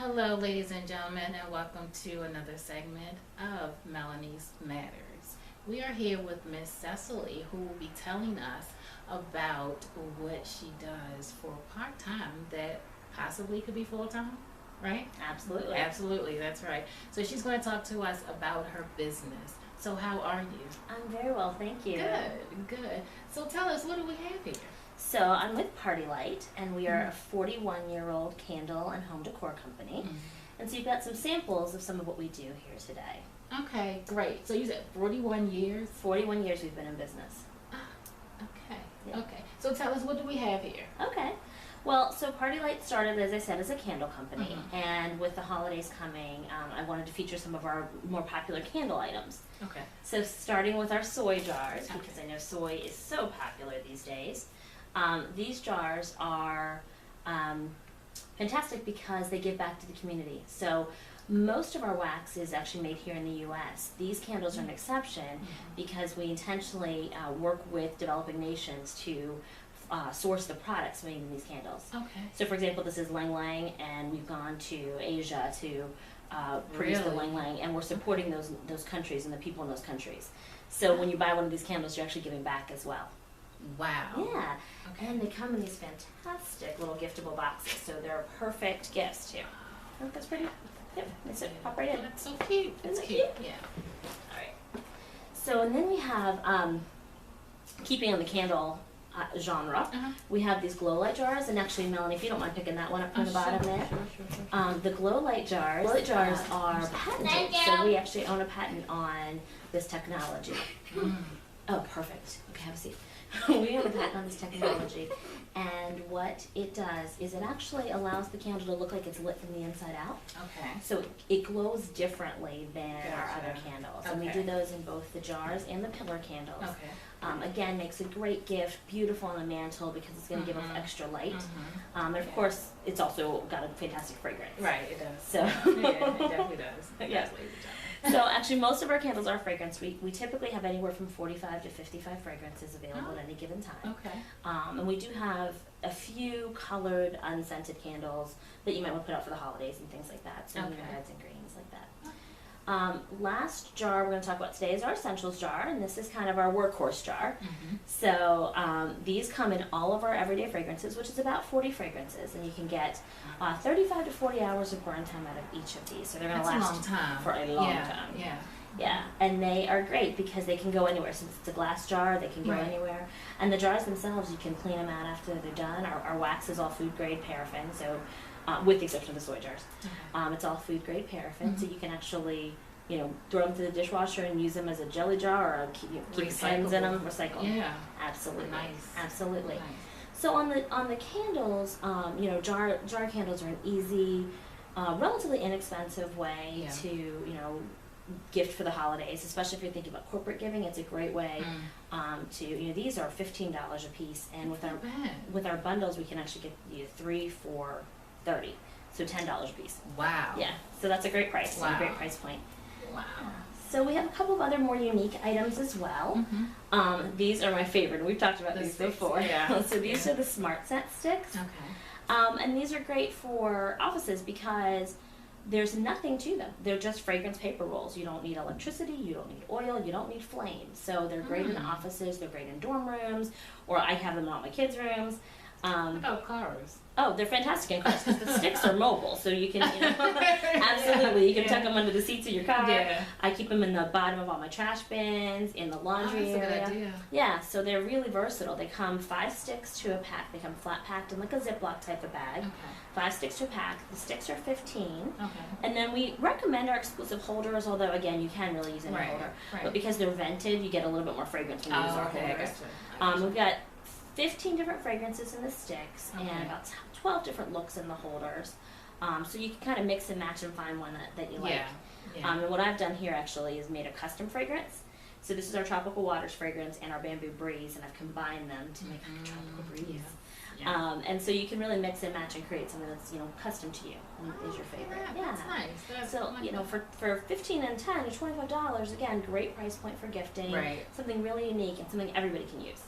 Hello, ladies and gentlemen, and welcome to another segment of Melanie's Matters. We are here with Miss Cecily, who will be telling us about what she does for part time that possibly could be full time, right? Absolutely. Absolutely, that's right. So she's going to talk to us about her business. So, how are you? I'm very well, thank you. Good, good. So, tell us, what do we have here? So I'm with Party Light, and we are a 41-year-old candle and home decor company. And so you've got some samples of some of what we do here today. Okay, great. So, you said 41 years? 41 years we've been in business. Okay. Yeah. Okay. So tell us, what do we have here? Okay. Well, so Party Light started, as I said, as a candle company. And with the holidays coming, I wanted to feature some of our more popular candle items. Okay. So starting with our soy jars, because I know soy is so popular these days. These jars are fantastic because they give back to the community. So most of our wax is actually made here in the U.S. These candles are an exception because we intentionally work with developing nations to source the products made in these candles. Okay. So for example, this is Lang Lang, and we've gone to Asia to produce the Really? Lang Lang, and we're supporting those countries and the people in those countries. So when you buy one of these candles, you're actually giving back as well. Wow. Yeah, Okay. and they come in these fantastic little giftable boxes, so they're perfect gifts too. I think that's pretty. Yep, that's it. Pop right in. That's so cute. That's Isn't it cute. cute? Yeah. All right. So and then we have, keeping on the candle genre, we have these glow light jars, and actually, Melanie, if you don't mind picking that one up from the bottom there. Sure. The glow light jars. Glow light jars are patented, so we actually own a patent on this technology. Oh, perfect. Okay, have a seat. We have a patent on this technology, and what it does is it actually allows the candle to look like it's lit from the inside out. Okay. So it glows differently than our Gotcha. other candles, and we Okay. do those in both the jars and the pillar candles. Okay. Again, makes a great gift, beautiful on a mantle because it's going to give off extra light. And of Yeah. course, it's also got a fantastic fragrance. Right, it does. So Yeah, it definitely does. It Yeah. does, ladies and gentlemen. So actually, most of our candles are fragrance. We typically have anywhere from 45 to 55 fragrances available at any given time. Okay. And we do have a few colored, unscented candles that you might want to put out for the holidays and things like that. So Okay. reds and greens like that. Last jar we're going to talk about today is our essentials jar, and this is kind of our workhorse jar. So these come in all of our everyday fragrances, which is about 40 fragrances, and you can get 35 to 40 hours of burn time out of each of these. So they're going to That's a last long time. for a long Yeah, time. Yeah. Yeah, and they are great because they can go anywhere. Since it's a glass jar, they can go Right. anywhere. And the jars themselves, you can clean them out after they're done. Our wax is all food grade paraffin, so with the exception of the soy jars, Okay. it's all food grade paraffin. So you can actually, throw them to the dishwasher and use them as a jelly jar or keep pens in them, recycle. Yeah. Absolutely, Nice. absolutely. Nice. So on the candles, jar candles are an easy, relatively inexpensive way Yeah. to gift for the holidays, especially if you're thinking about corporate giving. It's a great way to these are $15 a piece, and with our Not bad. with our bundles we can actually get you 3 for $30, so $10 a piece. Wow. Yeah, so that's a great price, and a Wow. great price point. Wow. So we have a couple of other more unique items as well. These are my favorite, and we've talked about The these sticks, before. yeah. So these Yeah. are the Smart Scent sticks. Okay. And these are great for offices because there's nothing to them. They're just fragrance paper rolls. You don't need electricity, you don't need oil, you don't need flames. So they're great in offices, they're great in dorm rooms, or I have them in all my kids' rooms. What about cars? Oh, they're fantastic in cars because the sticks are mobile, so you can, absolutely, you can tuck them under the seats of your car. Yeah. I keep them in the bottom of all my trash bins, in the laundry Oh, that's a area. good idea. Yeah, so they're really versatile. They come 5 sticks to a pack. They come flat packed in like a Ziploc type of bag. Okay. 5 sticks to a pack. The sticks are 15. Okay. And then we recommend our exclusive holders, although again, you can really use any Right, holder. right. But because they're vented, you get a little bit more fragrance when you use Oh, our okay. I holders. gotcha. We've got 15 different fragrances in the sticks Okay. and about 12 different looks in the holders. So you can kind of mix and match and find one that you like. Yeah. Yeah. And what I've done here actually is made a custom fragrance. So this is our Tropical Waters fragrance and our Bamboo Breeze, and I've combined them to make a tropical breeze. Yeah. And so you can really mix and match and create something that's custom to you and is your favorite. That's nice. That's So like for 15 and 10 to $25, again, great price point for gifting. Right. Something really unique and something everybody can use.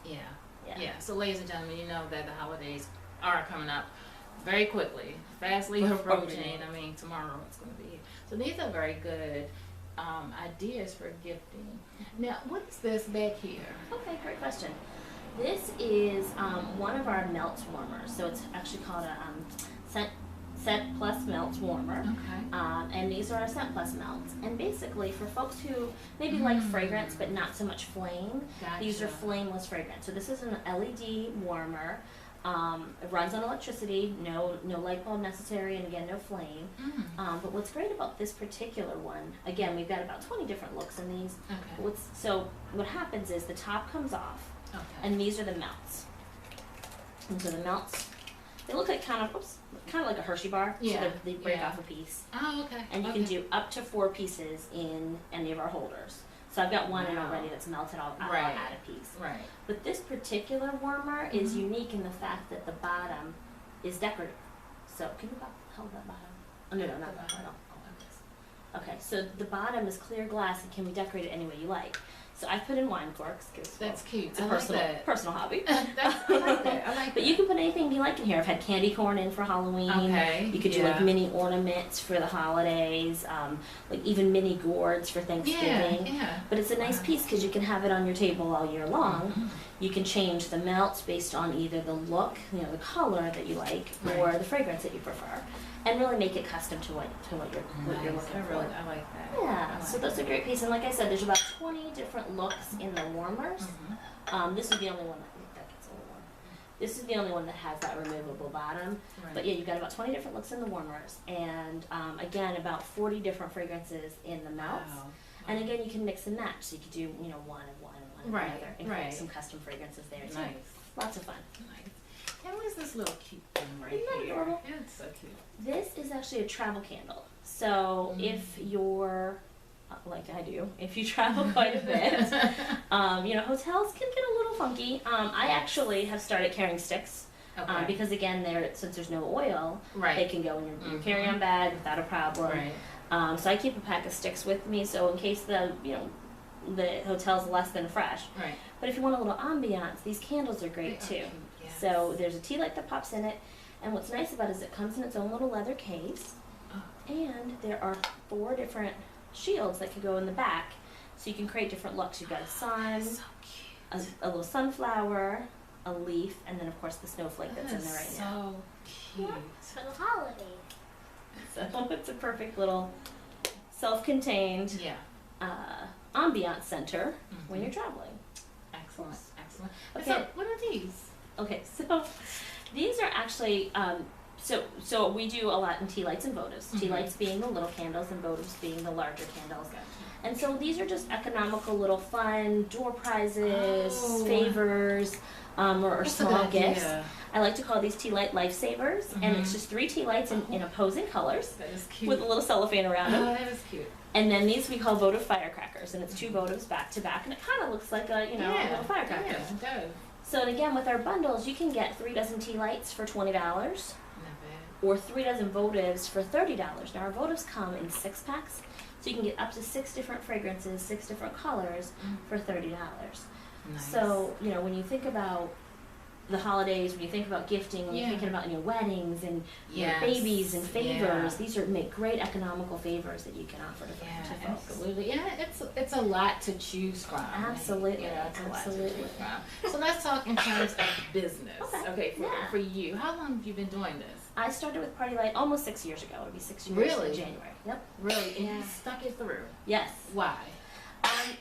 Yeah. Yeah. Yeah. So, ladies and gentlemen, you know that the holidays are coming up. very quickly, fastly Approaching. approaching. I mean, tomorrow it's going to be here. So these are very good ideas for gifting. Now, what is this back here? Okay, great question. This is one of our melt warmers. So it's actually called a Scent Plus Melt Warmer. Okay. And these are our Scent Plus melts. And basically, for folks who maybe like fragrance but not so much flame, these are Gotcha. flameless fragrance. So this is an LED warmer. It runs on electricity, no light bulb necessary, and again, no flame. But what's great about this particular one, again, we've got about 20 different looks in these. Okay. So what happens is the top comes off, Okay. and these are the melts. And so the melts, they look like kind of like a Hershey bar. Yeah, So they break yeah. off a piece, Oh, okay. and you okay. can do up to 4 pieces in any of our holders. So I've got one in Wow. already that's melted. I'll Right. add a piece. Right. But this particular warmer is unique in the fact that the bottom is decorative. So can you hold that bottom? Oh, no, not that bottom. Okay, so the bottom is clear glass and can be decorated any way you like. So I've put in wine corks because That's cute. it's a I like personal that. personal hobby. I like that. I like But you can put anything you like in here. I've had candy corn in for Halloween. Okay. You could do like mini ornaments for the holidays, like even mini gourds for Thanksgiving. Yeah. But it's a nice Wow. piece because you can have it on your table all year long. Mhm. You can change the melts based on either the look, the color that you like, or Right. the fragrance that you prefer, and really make it custom to what you're Nice. looking I for. like that. Yeah, I like so that's a great piece, and like I said, there's about 20 different looks in the warmers. Mhm. This is the only one that gets a little warm. This is the only one that has that removable bottom. Right. But yeah, you've got about 20 different looks in the warmers, and again, about 40 different fragrances in the melts. Wow. And again, you can mix and match, so you could do one and one and one Right, and another, and right. create some custom fragrances there too. Nice. Lots of fun. Nice. And what is this little cute thing right Isn't that here? adorable? It's so cute. This is actually a travel candle. So if you're like I do, if you travel quite a bit, hotels can get a little funky. I actually have started carrying sticks Okay. because again, since there's no oil, right. they can go in your Mhm. carry-on bag without a problem. Right. So I keep a pack of sticks with me, so in case the hotel's less than fresh. Right. But if you want a little ambiance, these candles are great They are too. cute, yes. So there's a tea light that pops in it, and what's nice about it is it comes in its own little leather case, Oh. and there are 4 different shields that can go in the back, so you can create different looks. You've got a sun, So cute. a little sunflower, a leaf, and then of course the snowflake that's in there right now. So cute. For the holiday. So it's a perfect little self-contained Yeah. ambiance center when Mhm. you're traveling. Excellent. Excellent. Okay. So what are these? Okay, so these are actually so we do a lot in tea lights and votives. Tea Mhm. lights being the little candles and votives being the larger candles. And so these are just economical little fun door prizes, Oh. favors, or That's a small good gifts. idea. I like to call these tea light lifesavers, and it's Mhm. just 3 tea lights in opposing colors That is cute. with a little cellophane around them. Oh, that is cute. And then these we call votive firecrackers, and it's 2 votives back to back, and it kind of looks like a a little firecracker. Yeah, it does. So and again, with our bundles, you can get 3 dozen tea lights for $20, Not bad. or 3 dozen votives for $30. Now our votives come in 6 packs, so you can get up to 6 different fragrances, 6 different colors for $30. Nice. So when you think about the holidays, when you think about gifting, when you're Yeah. thinking about weddings and Yes. babies and favors, Yeah. these make great economical favors that you can offer to Yeah, folks. absolutely. Yeah, it's a lot to choose from. Absolutely, It's a lot to absolutely. choose from. So let's talk in terms of business. Okay. Yeah. For you, how long have you been doing this? I started with Party Light almost 6 years ago. It'll be 6 years Really? in January. Yep. Really? And Yeah. you stuck it through. Yes. Why?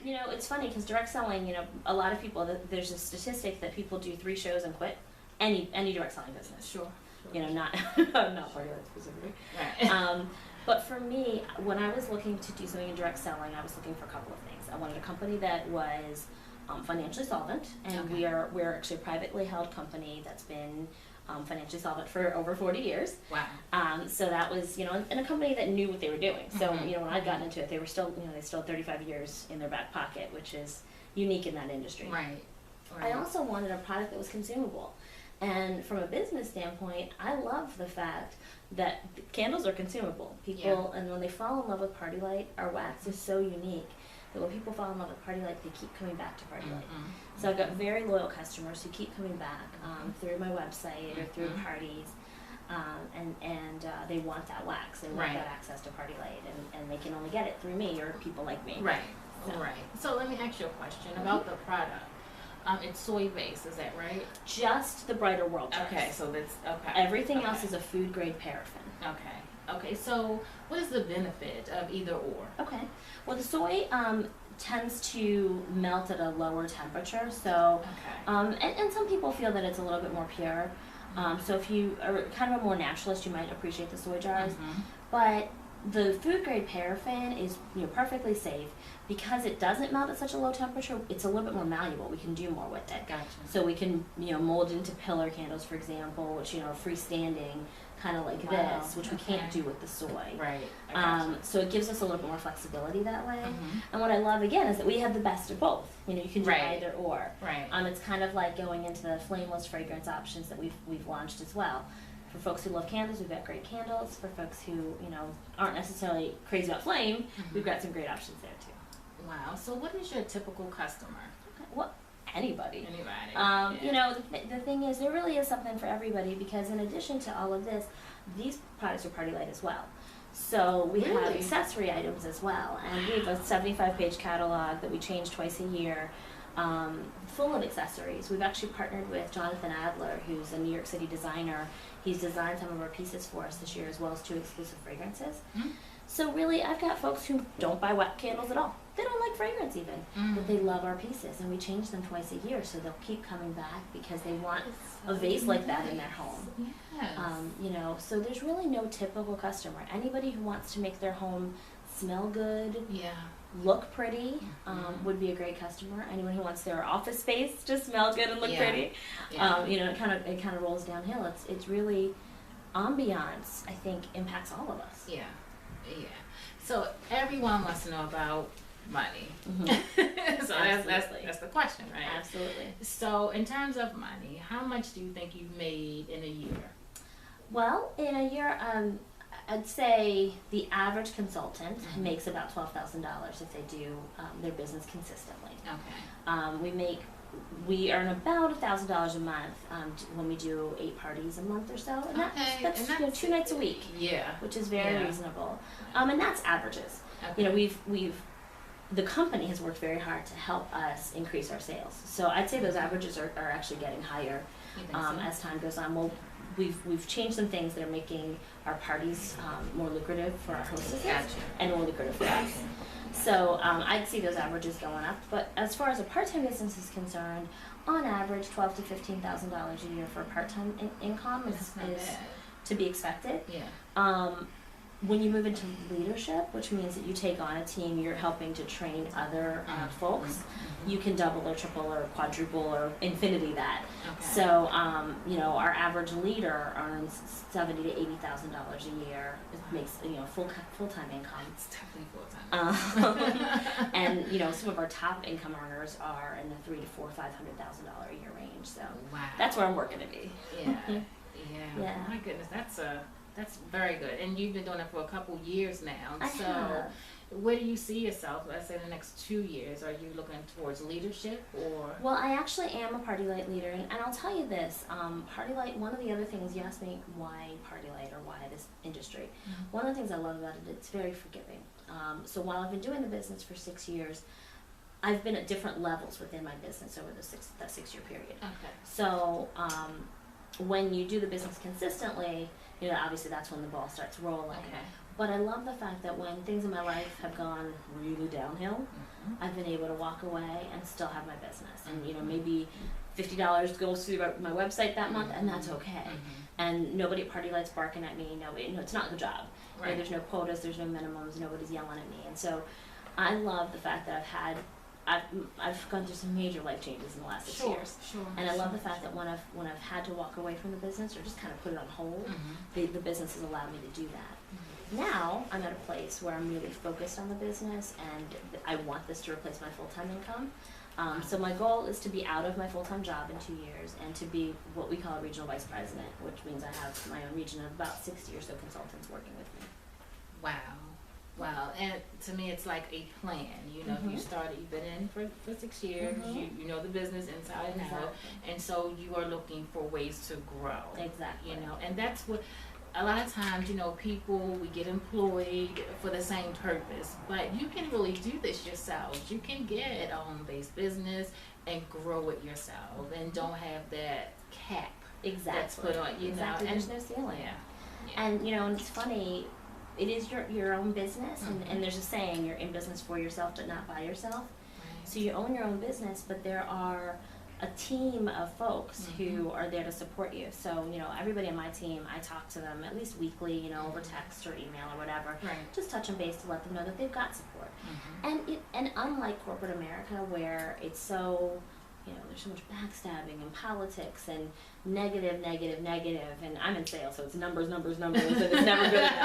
It's funny because direct selling, a lot of people, there's a statistic that people do 3 shows and quit. Any direct selling business. Sure. Not not Party Light specifically. Right. But for me, when I was looking to do something in direct selling, I was looking for a couple of things. I wanted a company that was financially solvent, and Okay. we're actually a privately held company that's been financially solvent for over 40 years. Wow. So that was, and a company that knew what they were doing. So, Mhm. when I'd gotten into it, they were still, they still had 35 years in their back pocket, which is unique in that industry. Right. I also wanted a product that was consumable. And from a business standpoint, I love the fact that candles are consumable. People, and when they fall in love with Party Light, our wax is so unique that when people fall in love with Party Light, they keep coming back to Party Light. Mhm. So I've got very loyal customers who keep coming back through my website or through Mhm. parties. and they want that wax. They want Right. that access to Party Light, and they can only get it through me or people like me. Right. So. Right. So let me ask you a question about the product. It's soy based, is that right? Just the Brighter World jars. Okay, so that's okay. Everything else Okay. is a food grade paraffin. Okay. Okay. So what is the benefit of either or? Okay. Well, the soy tends to melt at a lower temperature, so Okay. and some people feel that it's a little bit more pure. So if you are kind of a more naturalist, you might appreciate the soy jars. Mhm. But the food grade paraffin is perfectly safe because it doesn't melt at such a low temperature. It's a little bit more malleable. We can do more with it. Gotcha. So we can mold into pillar candles, for example, which are freestanding, kind of like Wow, this, which we can't okay. do with the soy. Right. I gotcha. So it gives us a little bit more flexibility that way. Mhm. And what I love again is that we have the best of both. You can do Right. either or. Right. It's kind of like going into the flameless fragrance options that we've launched as well. For folks who love candles, we've got great candles. For folks who aren't necessarily crazy about flame, we've got some great options there too. Wow. So what is your typical customer? Okay. Well, anybody. Anybody. Yeah. The thing is, there really is something for everybody because in addition to all of this, these products are Party Light as well. So we have Really? accessory items as well, and we have a 75-page catalog that we change twice a year, full of accessories. We've actually partnered with Jonathan Adler, who's a New York City designer. He's designed some of our pieces for us this year, as well as 2 exclusive fragrances. Mhm. So really, I've got folks who don't buy wet candles at all. They don't like fragrance even, but they love our pieces, and we change them twice a year, so they'll keep coming back because they want a vase like that in their home. Yes. So there's really no typical customer. Anybody who wants to make their home smell good, Yeah. look pretty, Mhm. would be a great customer. Anyone who wants their office space to smell good and look Yeah. pretty, Yeah. it kind of rolls downhill. It's really ambiance. I think impacts all of us. Yeah. Yeah. So everyone wants to know about money. Mhm. So Absolutely. that's the question, right? Absolutely. So in terms of money, how much do you think you've made in a year? Well, in a year, I'd say the average consultant Mhm. makes about $12,000 if they do their business consistently. Okay. We earn about $1,000 a month when we do 8 parties a month or so, and Okay, that's and 2 nights a week, Yeah. which is very Yeah. reasonable. And that's averages. Okay. The company has worked very hard to help us increase our sales. So I'd say those averages are actually getting higher You think so? as time goes on. We've changed some things that are making our parties more lucrative for our hostesses Gotcha. and more lucrative for us. So I'd see those averages going up. But as far as a part-time business is concerned, on average, $12,000 to $15,000 a year for a part-time income That's not is bad. to be expected. Yeah. When you move into leadership, which means that you take on a team, you're helping to train other folks, you can double or triple or quadruple or infinity that. Okay. So, our average leader earns $70,000 to $80,000 a year. It makes full-time income. It's definitely full time. And some of our top income earners are in the $300,000 to $500,000 a year range. So Wow. that's where I'm working to be. Yeah. Yeah. Yeah. My goodness, that's very good. And you've been doing it for a couple years now. I So have. where do you see yourself, let's say, in the next 2 years? Are you looking towards leadership or? Well, I actually am a Party Light leader, and I'll tell you this, Party Light, one of the other things, you asked me why Party Light or why this industry. Mhm. One of the things I love about it, it's very forgiving. So while I've been doing the business for 6 years, I've been at different levels within my business over that 6-year period. Okay. So when you do the business consistently, obviously that's when the ball starts rolling. Okay. But I love the fact that when things in my life have gone really downhill, Mhm. I've been able to walk away and still have my business. And maybe $50 goes through my website that month, and that's okay. Mhm. And nobody at Party Light's barking at me. It's not the job. Right. There's no quotas, there's no minimums, nobody's yelling at me. And so I love the fact that I've gone through some major life changes in the last 6 years. Sure. And I love the fact that when I've had to walk away from the business or just kind of put it on hold, Mhm. the business has allowed me to do that. Now I'm at a place where I'm really focused on the business, and I want this to replace my full-time income. So my goal is to be out of my full-time job in 2 years and to be what we call a regional vice president, which means I have my own region of about 60 or so consultants working with me. Wow. Well, and to me, it's like a plan. You know, you started, you've been in for 6 years. You know the business inside and out, and so you are looking for ways to grow. Exactly. You know, and that's what. A lot of times, you know, people, we get employed for the same purpose, but you can really do this yourself. You can get a home-based business and grow it yourself, and don't have that cap that's put on. You know, and there's no ceiling. Yeah. And you know, and it's funny. It is your own business, and there's a saying, you're in business for yourself but not by yourself. Right. So you own your own business, but there are a team of folks who are there to support you. So, you know, everybody on my team, I talk to them at least weekly, you know, over text or email or whatever. Right. Just touching base to let them know that they've got support. And unlike corporate America, where it's so, you know, there's so much backstabbing and politics and negative, and I'm in sales, so it's numbers, and it's never good enough.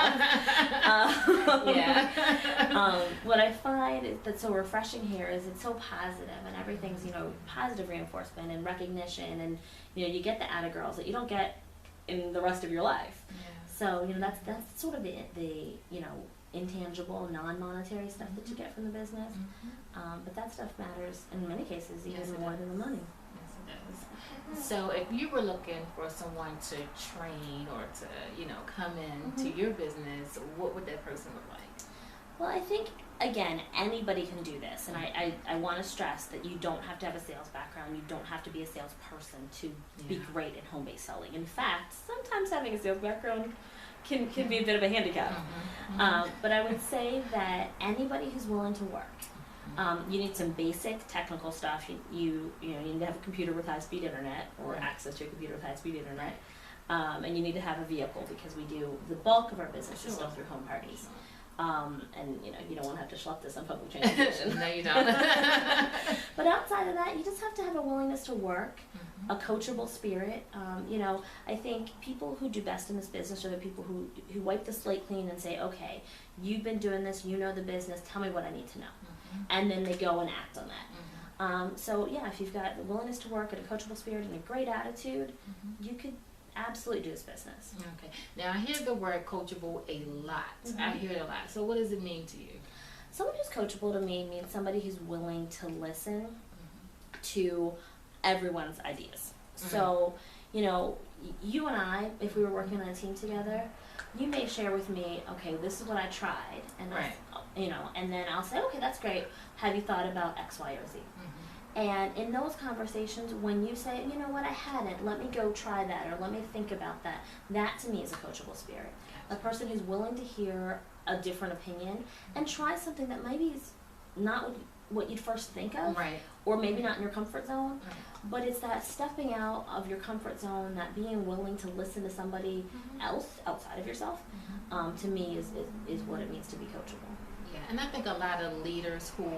What I find is that's so refreshing here is it's so positive, and everything's, you know, positive reinforcement and recognition, and you know, you get the atta girls that you don't get in the rest of your life. So, you know, that's sort of the you know, intangible, non-monetary stuff that you get from the business. But that stuff matters in many cases even more than the money. Yes, it does. So if you were looking for someone to train or to, you know, come in to your business, what would that person look like? Well, I think, again, anybody can do this. And I want to stress that you don't have to have a sales background. You don't have to be a salesperson to be great at home-based selling. In fact, sometimes having a sales background can be a bit of a handicap. But I would say that anybody who's willing to work, you need some basic technical stuff. You know, you need to have a computer with high-speed internet or access to a computer with high-speed internet. And you need to have a vehicle, because we do the bulk of our business is still through home parties. And you know, you don't want to have to schlep this on public transportation. No, you don't. But outside of that, you just have to have a willingness to work, a coachable spirit. You know, I think people who do best in this business are the people who wipe the slate clean and say, okay, you've been doing this, you know the business, tell me what I need to know. And then they go and act on that. So yeah, if you've got the willingness to work and a coachable spirit and a great attitude, you could absolutely do this business. Okay. Now I hear the word coachable a lot. I hear it a lot. So what does it mean to you? Someone who's coachable to me means somebody who's willing to listen to everyone's ideas. So, you know, you and I, if we were working on a team together, you may share with me, okay, this is what I tried, and you know, and then I'll say, okay, that's great. Have you thought about X, Y, or Z? And in those conversations, when you say, you know what, I hadn't, let me go try that, or let me think about that, that to me is a coachable spirit. A person who's willing to hear a different opinion and try something that maybe is not what you'd first think of, or maybe not in your comfort zone, but it's that stepping out of your comfort zone, that being willing to listen to somebody else outside of yourself, to me is what it means to be coachable. Yeah, and I think a lot of leaders who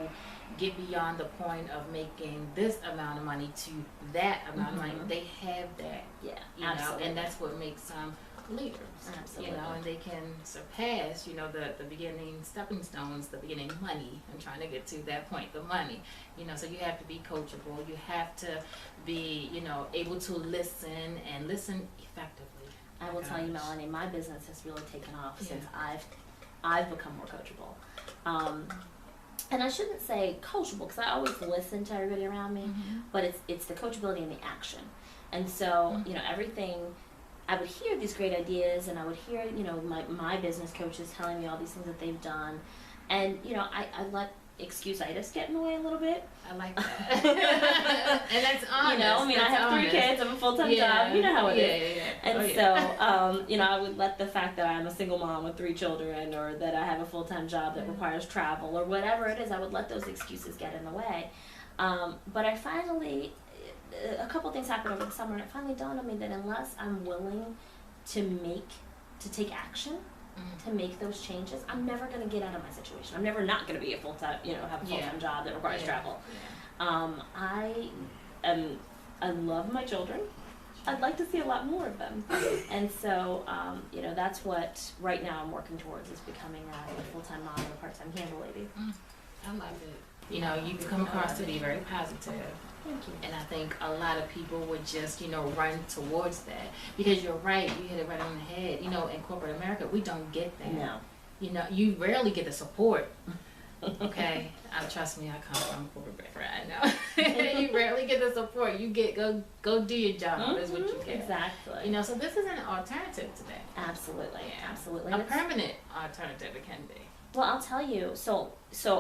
get beyond the point of making this amount of money to that amount of money, they have that, you know, and that's what makes them leaders, you know, and they can surpass, you know, the beginning stepping stones, the beginning money, and trying to get to that point, the money, you know, so you have to be coachable, you have to be, you know, able to listen and listen effectively. I will tell you, Melanie, my business has really taken off since I've become more coachable. And I shouldn't say coachable, because I always listen to everybody around me, but it's the coachability and the action. And so, you know, everything, I would hear these great ideas, and I would hear, you know, my business coaches telling me all these things that they've done. And, you know, I let excuse-itis get in the way a little bit. I like that. And that's honest. You know, I mean, I have 3 kids, I have a full-time job, you know how it is. And so, you know, I would let the fact that I'm a single mom with 3 children, or that I have a full-time job that requires travel, or whatever it is, I would let those excuses get in the way. But I finally, a couple things happened over the summer, and it finally dawned on me that unless I'm willing to take action, to make those changes, I'm never going to get out of my situation. I'm never not going to be a full-time, you know, have a full-time job that requires travel. I love my children. I'd like to see a lot more of them. And so, you know, that's what right now I'm working towards, is becoming a full-time mom and a part-time handle lady. I love it. You know, you come across to be very positive. Thank you. And I think a lot of people would just, you know, run towards that. Because you're right, you hit it right on the head. You know, in corporate America, we don't get that. No. You know, you rarely get the support. Okay, trust me, I come from corporate background. I know. You rarely get the support. You get go do your job is what you get. Exactly. You know, so this is an alternative today. Absolutely, Yeah. absolutely. A permanent alternative it can be. Well, I'll tell you. So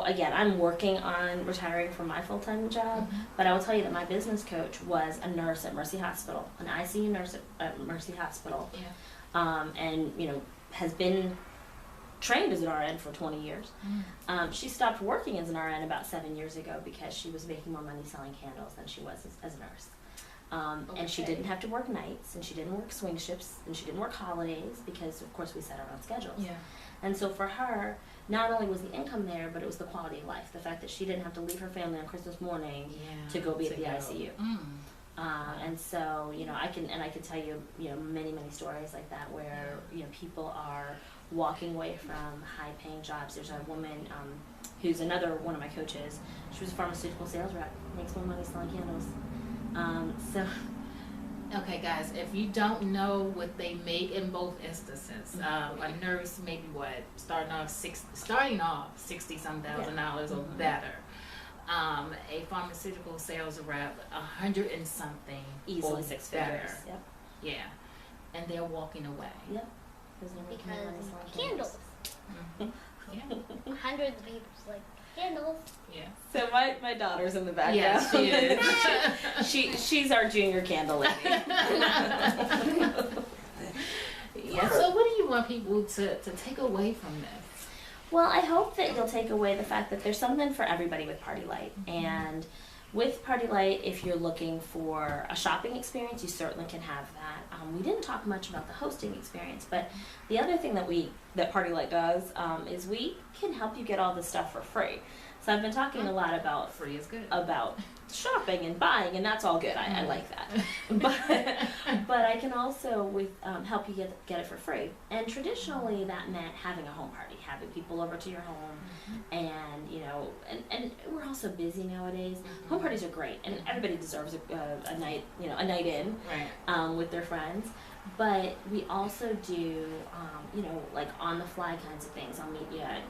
again, I'm working on retiring from my full-time job, but I will tell you that my business coach was a nurse at Mercy Hospital, an ICU nurse at Mercy Hospital, Yeah. and has been trained as an RN for 20 years. She stopped working as an RN about 7 years ago because she was making more money selling candles than she was as a nurse. And she Okay. didn't have to work nights, and she didn't work swing shifts, and she didn't work holidays because, of course, we set our own schedules. Yeah. And so for her, not only was the income there, but it was the quality of life. The fact that she didn't have to leave her family on Christmas morning Yeah. to go be at the ICU. And so, I can tell you, many stories like that where, people are walking away from high-paying jobs. There's a woman who's another one of my coaches. She was a pharmaceutical sales rep, makes more money selling candles. So, Okay, guys, if you don't know what they make in both instances, a nurse maybe starting off $60,000 or better. A pharmaceutical sales rep, 100 and something, easily or 6 better. figures. Yep. Yeah, and they're walking away. Yep. Because they're making more money Because selling candles. Yeah, Hundreds of people like candles. yeah. So my daughter's in the background. Yes, she is. She's our junior candle lady. Yeah. So, what do you want people to take away from this? Well, I hope that you'll take away the fact that there's something for everybody with Party Light. And with Party Light, if you're looking for a shopping experience, you certainly can have that. We didn't talk much about the hosting experience, but the other thing that Party Light does is we can help you get all this stuff for free. So I've been talking a lot about Free is good. shopping and buying, and that's all good. I like that. But I can also help you get it for free. And traditionally, that meant having a home party, having people over to your home, and and we're also busy nowadays. Home parties are great, and everybody deserves a night, a night in, Right. with their friends. But we also do, like on the fly kinds of things. I'll meet you at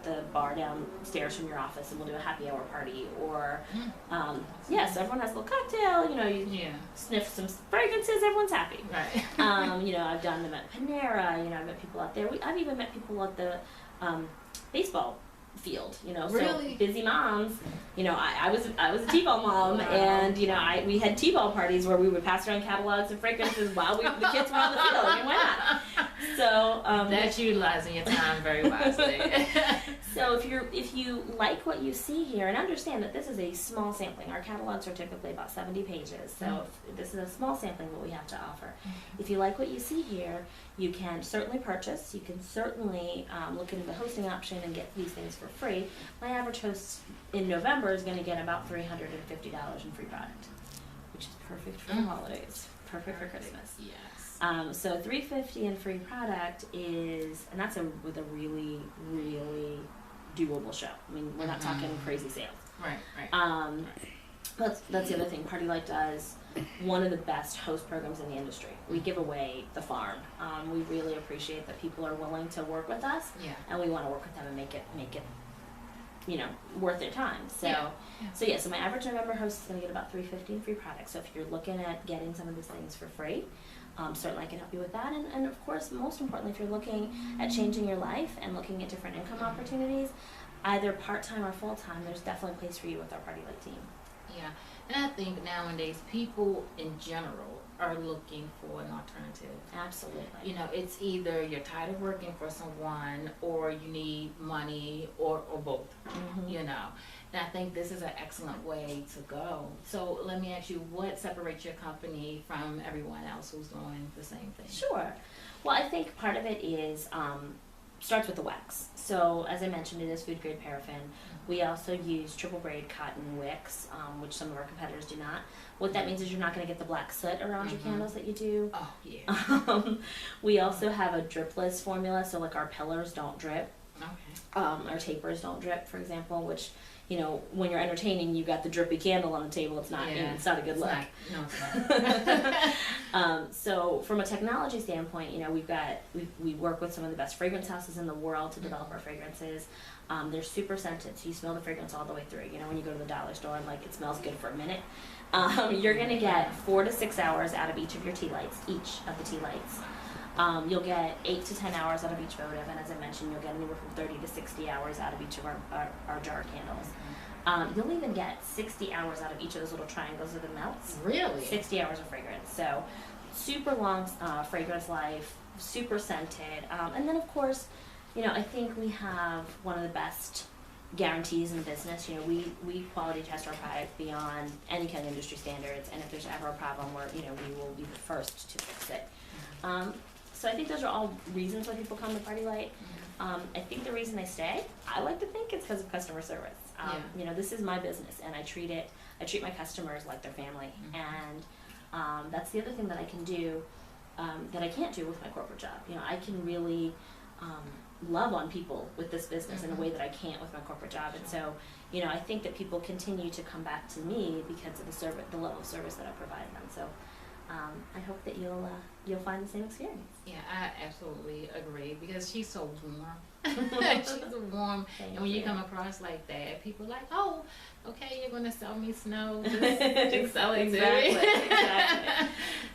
the bar downstairs from your office, and we'll do a happy hour party. Or, so everyone has a little cocktail. You Yeah. sniff some fragrances, everyone's happy. Right. I've done them at Panera. I've met people out there. I've even met people at the baseball field. Really? So busy moms. I was a T-ball mom, Wow. and we had T-ball parties where we would pass around catalogs and fragrances while the kids were on the field. I mean, why not? So That's utilizing your time very wisely. So if you like what you see here, and understand that this is a small sampling. Our catalogs are typically about 70 pages, so if this is a small sampling of what we have to offer. If you like what you see here, you can certainly purchase. You can certainly look into the hosting option and get these things for free. My average host in November is going to get about $350 in free product, which is perfect for the holidays, perfect for Christmas. Yes. So $350 in free product is, and that's with a really, really doable show. I mean, we're not talking crazy sales. Right. That's the other thing. Party Light does one of the best host programs in the industry. We give away the farm. We really appreciate that people are willing to work with us, Yeah. and we want to work with them and make it worth their time. So Yeah. so my average November host is going to get about $350 in free products. So if you're looking at getting some of these things for free, certainly I can help you with that. And of course, most importantly, if you're looking at changing your life and looking at different income opportunities, either part-time or full-time, there's definitely a place for you with our Party Light team. Yeah. And I think nowadays people in general are looking for an alternative. Absolutely. It's either you're tired of working for someone or you need money or both. And I think this is an excellent way to go. So let me ask you, what separates your company from everyone else who's doing the same thing? Sure. Well, I think part of it is starts with the wax. So as I mentioned, it is food grade paraffin. We also use triple braid cotton wicks, which some of our competitors do not. What that means is you're not going to get the black soot around your candles that you do. Oh, yeah. We also have a dripless formula, so like our pillars don't drip. Okay. Our tapers don't drip, for example, which you know, when you're entertaining, you got the drippy candle on the table. It's not, it's not a good It's look. not- no, it's not. So from a technology standpoint, you know, we work with some of the best fragrance houses in the world to develop our fragrances. They're super scented, so you smell the fragrance all the way through. You know, when you go to the dollar store and like it smells good for a minute, you're gonna get 4 to 6 hours out of each of your tea lights, each of the tea lights. You'll get 8 to 10 hours out of each votive, and as I mentioned, you'll get anywhere from 30 to 60 hours out of each of our jar candles. You'll even get 60 hours out of each of those little triangles of the melts. Really? 60 hours of fragrance. So super long fragrance life, super scented. And then of course, you know, I think we have one of the best guarantees in the business. You know, we quality test our product beyond any kind of industry standards, and if there's ever a problem, we will be the first to fix it. So I think those are all reasons why people come to Party Light. I think the reason they stay, I like to think it's because of customer service. You know, this is my business, and I treat my customers like their family, and that's the other thing that I can do that I can't do with my corporate job. You know, I can really love on people with this business in a way that I can't with my corporate job, and so, you know, I think that people continue to come back to me because of the level of service that I provide them. So I hope that you'll find the same experience. Yeah, I absolutely agree because she's so warm. She's warm, Thank and when you you. come across like that, people are like, "Oh, okay, you're gonna sell me snow, just sell it to me." Exactly.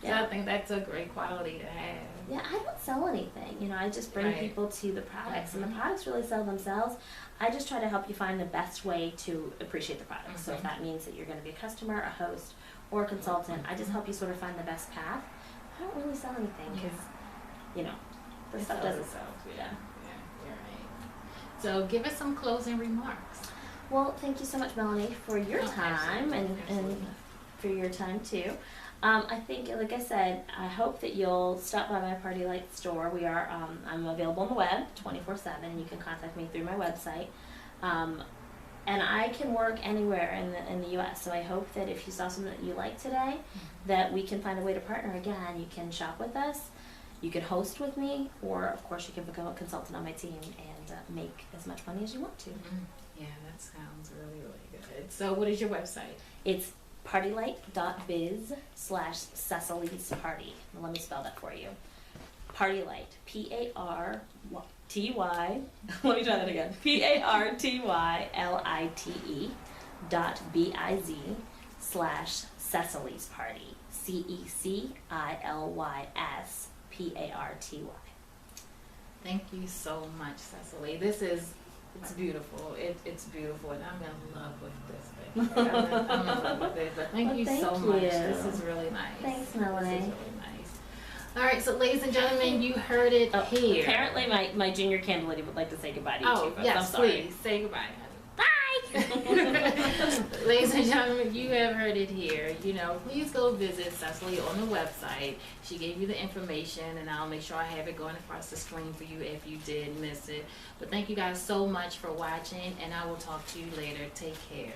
So I think that's a great quality to have. Yeah, I don't sell anything. You know, I just bring Right. people to the products, and the products really sell themselves. I just try to help you find the best way to appreciate the product. So if that means that you're going to be a customer, a host, or a consultant, I just help you sort of find the best path. I don't really sell anything because, you know, the stuff doesn't sell. Yeah, you're right. So give us some closing remarks. Well, thank you so much, Melanie, for your Oh, time absolutely. and for your time too. I think, like I said, I hope that you'll stop by my Party Light store. I'm available on the web 24/7. You can contact me through my website. And I can work anywhere in the U.S. So I hope that if you saw something that you like today, that we can find a way to partner again. You can shop with us, you can host with me, or of course you can become a consultant on my team and make as much money as you want to. Yeah, that sounds really, really good. So what is your website? It's partylight.biz/Cecily's Party. Let me spell that for you. Partylight, P-A-R-T-Y, let me try that again. PARTYLITE.biz/Cecily's Party. CECILYSPARTY. Thank you so much, Cecily. It's beautiful. It's beautiful, and I'm in love with this thing. I'm in love with it. But thank Well, you thank so much. you. This is really nice. Thanks, This Melanie. is really nice. All right, so ladies and gentlemen, you heard it here. Apparently my junior candle lady would like to say goodbye to you too, Oh, folks. yes, I'm sorry. please. Say goodbye, honey. Bye! Ladies and gentlemen, you have heard it here. You know, please go visit Cecily on the website. She gave you the information, and I'll make sure I have it going across the screen for you if you did miss it. But thank you guys so much for watching, and I will talk to you later. Take care.